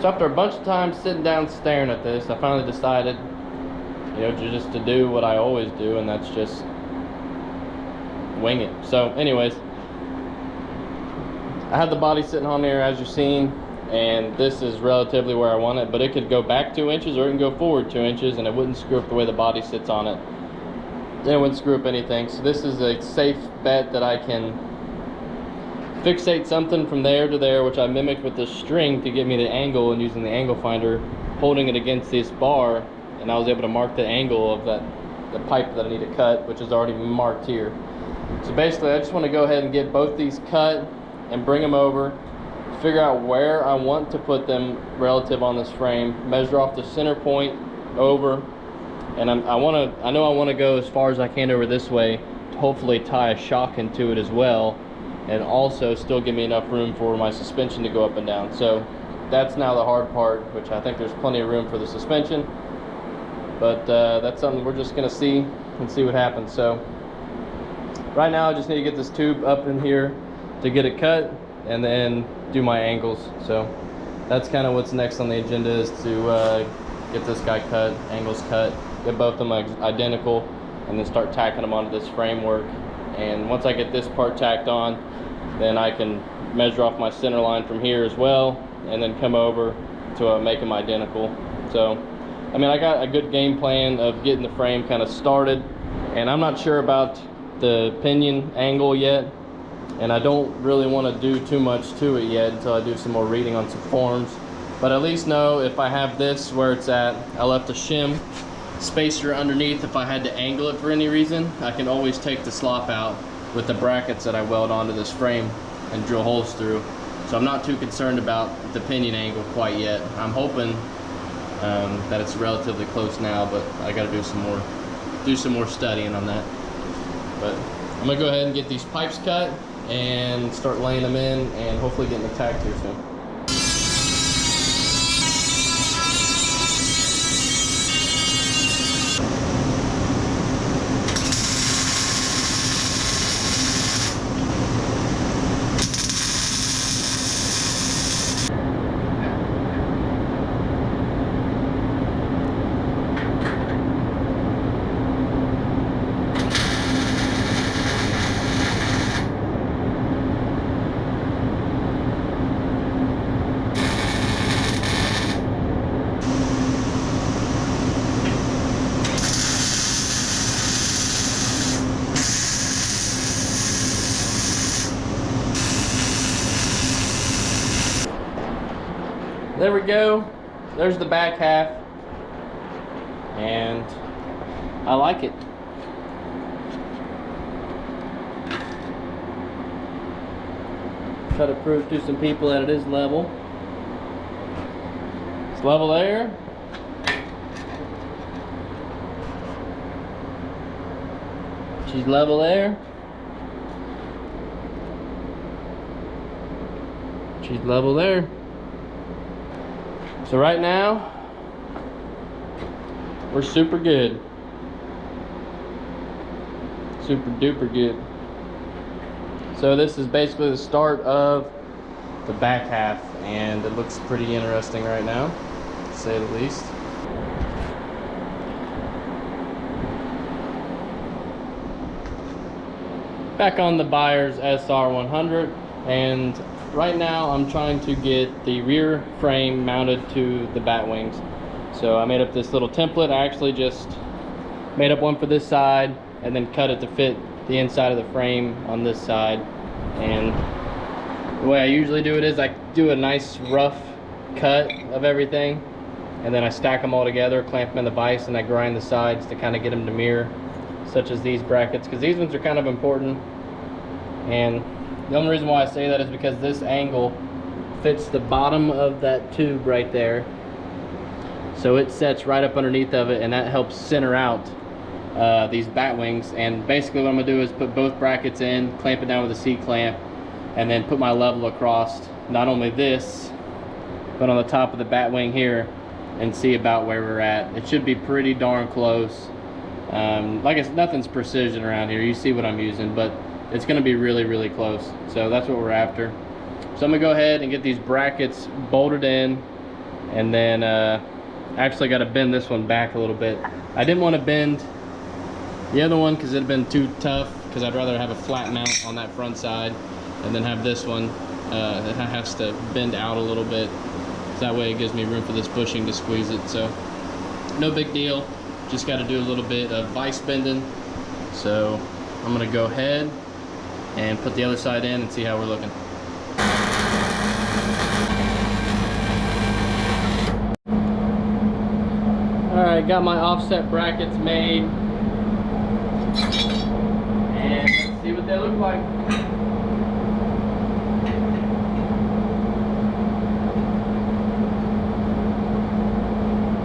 So after a bunch of time sitting down staring at this, I finally decided, you know, just to do what I always do, and that's just wing it. So anyways, I had the body sitting on there as you've seen, and this is relatively where I want it, but it could go back 2 inches or it can go forward 2 inches, and it wouldn't screw up the way the body sits on it. Then it wouldn't screw up anything. So this is a safe bet that I can fixate something from there to there, which I mimicked with the string to get me the angle, and using the angle finder, holding it against this bar, and I was able to mark the angle of the pipe that I need to cut, which is already marked here. So basically I just want to go ahead and get both these cut and bring them over, figure out where I want to put them relative on this frame, measure off the center point over, and I know I want to go as far as I can over this way to hopefully tie a shock into it as well, and also still give me enough room for my suspension to go up and down. So that's now the hard part, which I think there's plenty of room for the suspension, but that's something we're just gonna see what happens. So right now I just need to get this tube up in here to get it cut and then do my angles. So that's kind of what's next on the agenda, is to get this guy cut, angles cut, get both of them identical, and then start tacking them onto this framework. And once I get this part tacked on, then I can measure off my center line from here as well, and then come over to make them identical. So I mean, I got a good game plan of getting the frame kind of started, and I'm not sure about the pinion angle yet, and I don't really want to do too much to it yet until I do some more reading on some forms. But at least know if I have this where it's at, I left a shim spacer underneath. If I had to angle it for any reason, I can always take the slop out with the brackets that I weld onto this frame and drill holes through. So I'm not too concerned about the pinion angle quite yet. I'm hoping that it's relatively close now, but I got to do some more studying on that. But I'm gonna go ahead and get these pipes cut and start laying them in, and hopefully getting the tacked here soon. There we go. There's the back half, and I like it. Try to prove to some people that it is level. It's level there. She's level there. She's level there. So right now, we're super good. Super duper good. So this is basically the start of the back half, and it looks pretty interesting right now, to say the least. Back on the buyer's SR100, and right now I'm trying to get the rear frame mounted to the bat wings. So I made up this little template. I actually just made up one for this side and then cut it to fit the inside of the frame on this side. And the way I usually do it is I do a nice rough cut of everything, and then I stack them all together, clamp them in the vise, and I grind the sides to kind of get them to mirror, such as these brackets, because these ones are kind of important. And the only reason why I say that is because this angle fits the bottom of that tube right there, so it sets right up underneath of it, and that helps center out these bat wings. And basically what I'm gonna do is put both brackets in, clamp it down with a C-clamp, and then put my level across not only this but on the top of the bat wing here, and see about where we're at. It should be pretty darn close. Like I said, nothing's precision around here, you see what I'm using, but it's going to be really, really close. So that's what we're after. So I'm going to go ahead and get these brackets bolted in, And then actually got to bend this one back a little bit. I didn't want to bend the other one because it'd been too tough, because I'd rather have a flat mount on that front side and then have this one that has to bend out a little bit. So that way it gives me room for this bushing to squeeze it. So no big deal, just got to do a little bit of vise bending. So I'm gonna go ahead and put the other side in and see how we're looking. Alright, got my offset brackets made, and let's see what they look like.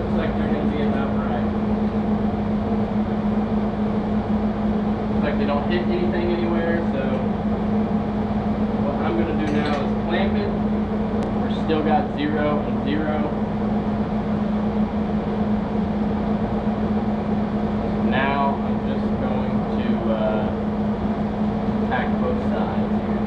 Looks like they're going to be about right. Looks like they don't hit anything anywhere, so what I'm going to do now is clamp it. We're still got 0 and 0. Now I'm just going to tack both sides here.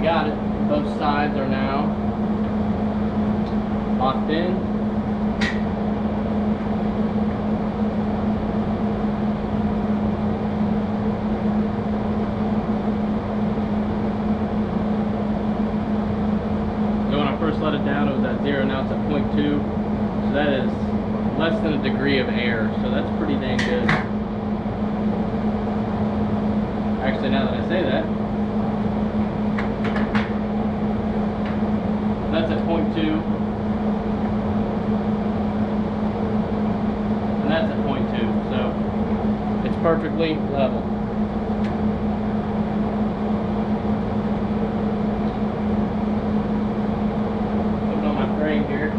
Got it. Both sides are now locked in. So when I first let it down, it was at 0. Now it's at 0.2. So that is less than a degree of air. So that's pretty dang good. Actually, now that I say that, that's at 0.2, and that's at 0.2, so it's perfectly level. Put it on my frame here.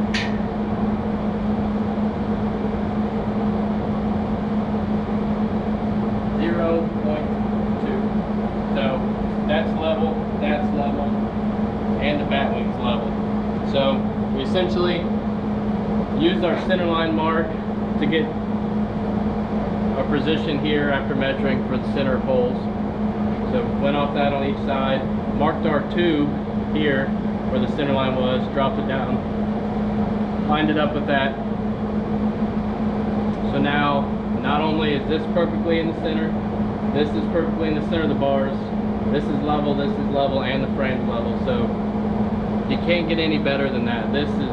So that's level, and the bat wing's level. So we essentially used our center line mark to get our position here after measuring for the center holes. So went off that on each side, marked our tube here where the center line was, dropped it down, lined it up with that. So now not only is this perfectly in the center, this is perfectly in the center of the bars, this is level, and the frame's level. So you can't get any better than that. This is,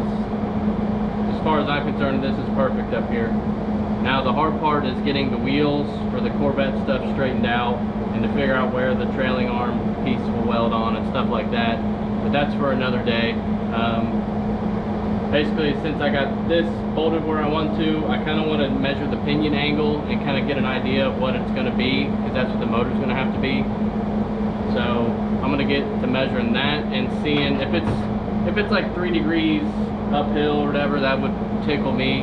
as far as I'm concerned, this is perfect up here. Now the hard part is getting the wheels for the Corvette stuff straightened out and to figure out where the trailing arm piece will weld on and stuff like that. But that's for another day. Basically, since I got this bolted where I want to, I kind of want to measure the pinion angle and kind of get an idea of what it's going to be, because that's what the motor's going to have to be. So I'm going to get to measuring that and seeing if it's like 3 degrees uphill or whatever, that would tickle me.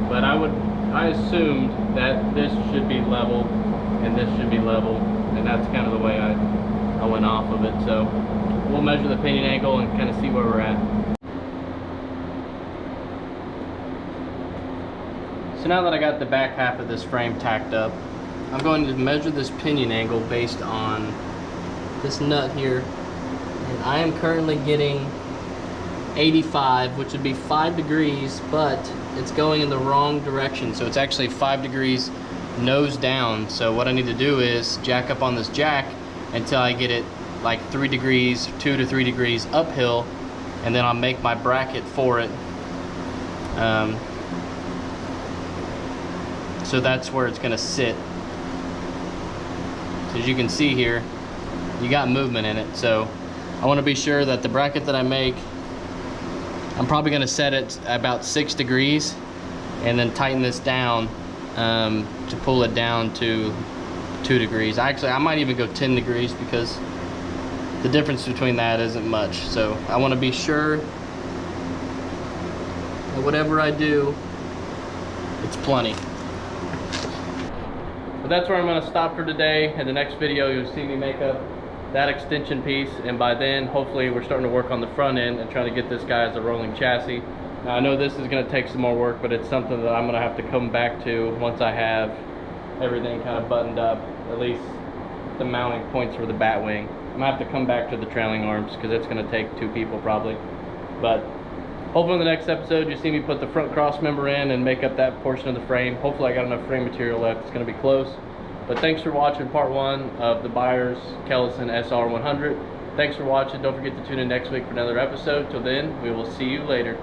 But I assumed that this should be level and this should be level, and that's kind of the way I went off of it. So we'll measure the pinion angle and kind of see where we're at. So now that I got the back half of this frame tacked up, I'm going to measure this pinion angle based on this nut here, and I am currently getting 85, which would be 5 degrees, but it's going in the wrong direction. So it's actually 5 degrees nose down. So what I need to do is jack up on this jack until I get it like 3 degrees, 2 to 3 degrees uphill, and then I'll make my bracket for it. So that's where it's gonna sit. So as you can see here, you got movement in it. So I want to be sure that the bracket that I make, I'm probably going to set it about 6 degrees and then tighten this down to pull it down to 2 degrees. Actually, I might even go 10 degrees because the difference between that isn't much. So I want to be sure And whatever I do, it's plenty. But that's where I'm going to stop for today. In the next video, you'll see me make up that extension piece, and by then, hopefully, we're starting to work on the front end and try to get this guy as a rolling chassis. Now, I know this is going to take some more work, but it's something that I'm going to have to come back to once I have everything kind of buttoned up, at least the mounting points for the bat wing. I'm going to have to come back to the trailing arms because it's going to take 2 people probably. But hopefully in the next episode you see me put the front cross member in and make up that portion of the frame. Hopefully I got enough frame material left. It's going to be close. But thanks for watching part 1 of the Byers Kellison SR100. Thanks for watching. Don't forget to tune in next week for another episode. Till then, we will see you later.